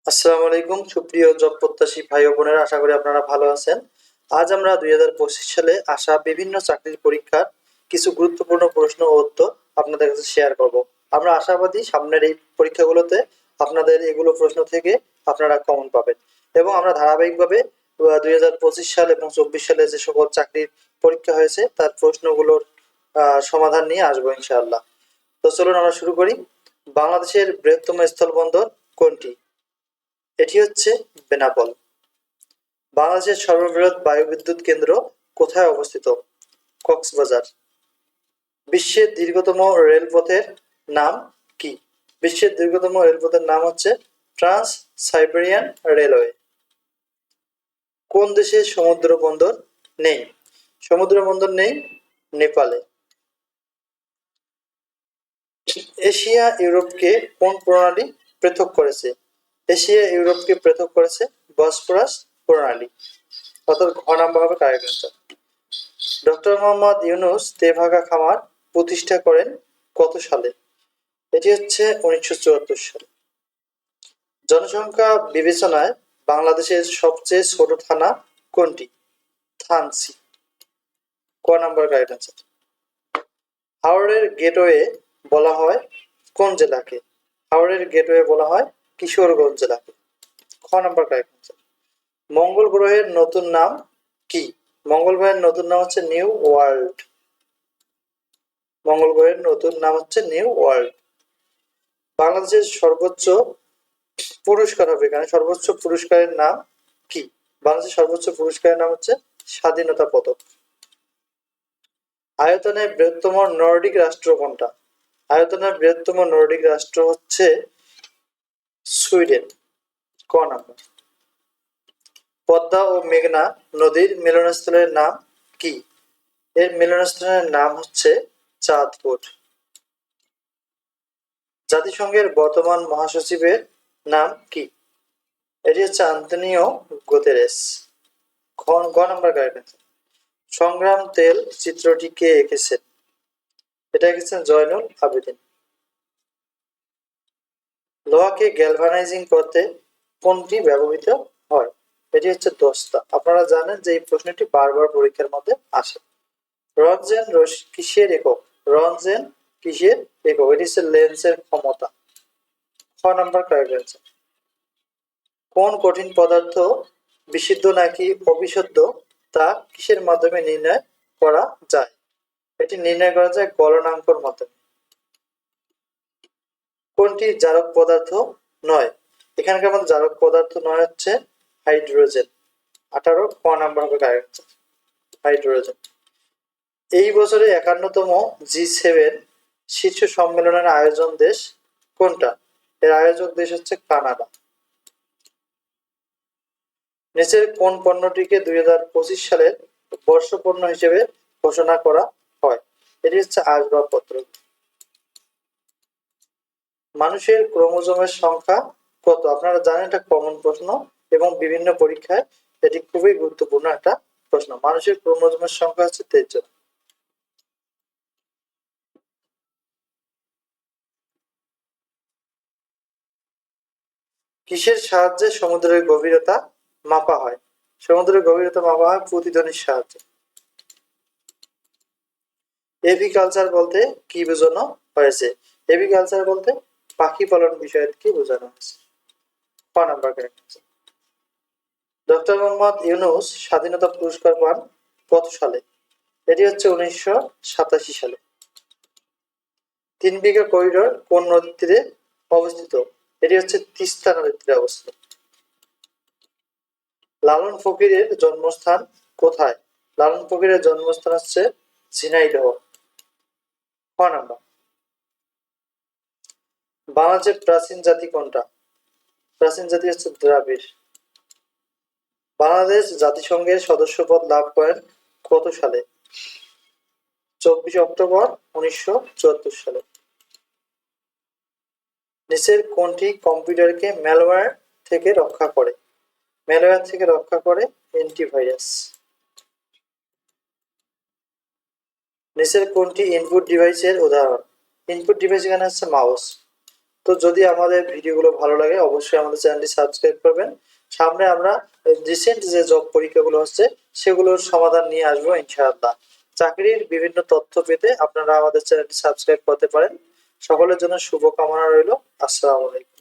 আসসালামু আলাইকুম সুপ্রিয় জব প্রত্যাশী ভাই ও বোনেরা, আশা করি আপনারা ভালো আছেন। আজ আমরা 2025 সালে আসা বিভিন্ন চাকরির পরীক্ষার কিছু গুরুত্বপূর্ণ প্রশ্ন ও উত্তর আপনাদের কাছে শেয়ার করব। আমরা আশাবাদী সামনের এই পরীক্ষাগুলোতে আপনাদের এগুলো প্রশ্ন থেকে আপনারা কমন পাবেন এবং আমরা ধারাবাহিকভাবে 2025 সাল এবং 24 সালে যে সকল চাকরির পরীক্ষা হয়েছে তার প্রশ্নগুলোর সমাধান নিয়ে আসবো ইনশাআল্লাহ। তো চলুন আমরা শুরু করি। বাংলাদেশের বৃহত্তম স্থলবন্দর কোনটি? এটি হচ্ছে বেনাপোল। বাংলাদেশের সর্ববৃহৎ বায়ুবিদ্যুৎ কেন্দ্র কোথায় অবস্থিত? কক্সবাজার। বিশ্বের দীর্ঘতম রেলপথের নাম কি? বিশ্বের দীর্ঘতম রেলপথের নাম হচ্ছে ট্রান্স সাইবেরিয়ান রেলওয়ে। কোন দেশে সমুদ্র বন্দর নেই? সমুদ্র বন্দর নেই নেপালে। এশিয়া ইউরোপকে কোন প্রণালী পৃথক করেছে? এশিয়া ইউরোপকে পৃথক করেছে বসফরাস প্রণালী। অর্থাৎ ঘ নাম্বার হবে correct answer. Doctor Mohammad Yunus Tebhaga খামার প্রতিষ্ঠা করেন কত সালে? এটি হচ্ছে 1974 সালে। জনসংখ্যা বিবেচনায় বাংলাদেশের সবচেয়ে ছোট থানা কোনটি? থানচি। ক নাম্বার কারেক্ট অ্যান্সার। হাওড়ের গেটওয়ে বলা হয় কোন জেলাকে? হাওড়ের গেটওয়ে বলা হয় কিশোরগঞ্জ জেলাকে। খ নাম্বার কারেক্ট অ্যান্সার। মঙ্গল গ্রহের নতুন নাম কি? মঙ্গল গ্রহের নতুন নাম হচ্ছে নিউ ওয়ার্ল্ড। মঙ্গল গ্রহের নতুন নাম হচ্ছে নিউ ওয়ার্ল্ড। বাংলাদেশের সর্বোচ্চ পুরস্কার হবে এখানে, সর্বোচ্চ পুরস্কারের নাম কি? বাংলাদেশের সর্বোচ্চ পুরস্কারের নাম হচ্ছে স্বাধীনতা পদক। আয়তনে বৃহত্তম নর্ডিক রাষ্ট্র কোনটা? আয়তনের বৃহত্তম নর্ডিক রাষ্ট্র হচ্ছে সুইডেন। ক নাম্বার। পদ্মা ও মেঘনা নদীর মিলনস্থলের নাম কি? এর মিলনস্থলের নাম হচ্ছে চাঁদপুর। জাতিসংঘের বর্তমান মহাসচিবের নাম কি? এটি হচ্ছে আন্তোনিও গুতেরেস। গ নাম্বার কারেক্ট অ্যান্সার। সংগ্রাম তেল চিত্রটি কে এঁকেছেন? এটা এঁকেছেন জয়নুল আবেদিন। লোহাকে গ্যালভানাইজিং করতে কোনটি ব্যবহৃত হয়? এটি হচ্ছে দস্তা। আপনারা জানেন যে এই প্রশ্নটি বারবার পরীক্ষার মধ্যে আসে। রঞ্জেন কিসের একক? রঞ্জেন কিসের একক? এটি হচ্ছে লেন্সের ক্ষমতা। খ নাম্বার কারেক্ট অ্যান্সার। কোন কঠিন পদার্থ বিশুদ্ধ নাকি অবিশুদ্ধ তা কিসের মাধ্যমে নির্ণয় করা যায়? এটি নির্ণয় করা যায় গলনাঙ্কর মাধ্যমে। কোনটি জারক পদার্থ নয়? এখানকার মধ্যে জারক পদার্থ নয় হচ্ছে হাইড্রোজেন। 18 ক নাম্বার হবে কারেক্ট। হাইড্রোজেন। এই বছরে 51তম G7 শীর্ষ সম্মেলনের আয়োজন দেশ কোনটা? এর আয়োজক দেশ হচ্ছে কানাডা। নিচের কোন পণ্যটিকে 2025 সালের বর্ষপণ্য হিসেবে ঘোষণা করা হয়? এটি হচ্ছে আসবাবপত্র। মানুষের ক্রোমোজোমের সংখ্যা কত? আপনারা জানেন এটা কমন প্রশ্ন এবং বিভিন্ন পরীক্ষায় এটি খুবই গুরুত্বপূর্ণ একটা প্রশ্ন। মানুষের ক্রোমোজোমের সংখ্যা হচ্ছে 23 জন। কিসের সাহায্যে সমুদ্রের গভীরতা মাপা হয়? সমুদ্রের গভীরতা মাপা হয় প্রতিধ্বনির সাহায্যে। এভিকালচার বলতে কি বোঝানো হয়েছে? এভিকালচার বলতে পাখি পালন বিষয়কে বোঝানো হয়েছে। ক number correct. Doctor Mohammad Yunus স্বাধীনতা পুরস্কার পান কত সালে? এটি হচ্ছে 1987 সালে। 3 বিঘা করিডোর কোন নদীর তীরে অবস্থিত? এটি হচ্ছে তিস্তা নদীর তীরে অবস্থিত। লালন ফকিরের জন্মস্থান কোথায়? লালন ফকিরের জন্মস্থান হচ্ছে ঝিনাইদহ। ক নাম্বার। বাংলাদেশের প্রাচীন জাতি কোনটা? প্রাচীন জাতি হচ্ছে দ্রাবিড়। বাংলাদেশ জাতিসংঘের সদস্যপদ লাভ করেন কত সালে? 24 অক্টোবর 1974 সালে। নিচের কোনটি কম্পিউটারকে ম্যালওয়্যার থেকে রক্ষা করে? ম্যালওয়্যার থেকে রক্ষা করে অ্যান্টিভাইরাস। নিচের কোনটি ইনপুট ডিভাইসের উদাহরণ? ইনপুট ডিভাইস এখানে হচ্ছে মাউস। তো যদি আমাদের ভিডিওগুলো ভালো লাগে অবশ্যই আমাদের চ্যানেলটি সাবস্ক্রাইব করবেন। সামনে আমরা রিসেন্ট যে জব পরীক্ষাগুলো হচ্ছে সেগুলোর সমাধান নিয়ে আসবো ইনশাআল্লাহ। চাকরির বিভিন্ন তথ্য পেতে আপনারা আমাদের চ্যানেলটি সাবস্ক্রাইব করতে পারেন। সকলের জন্য শুভকামনা রইল। আসসালামু আলাইকুম।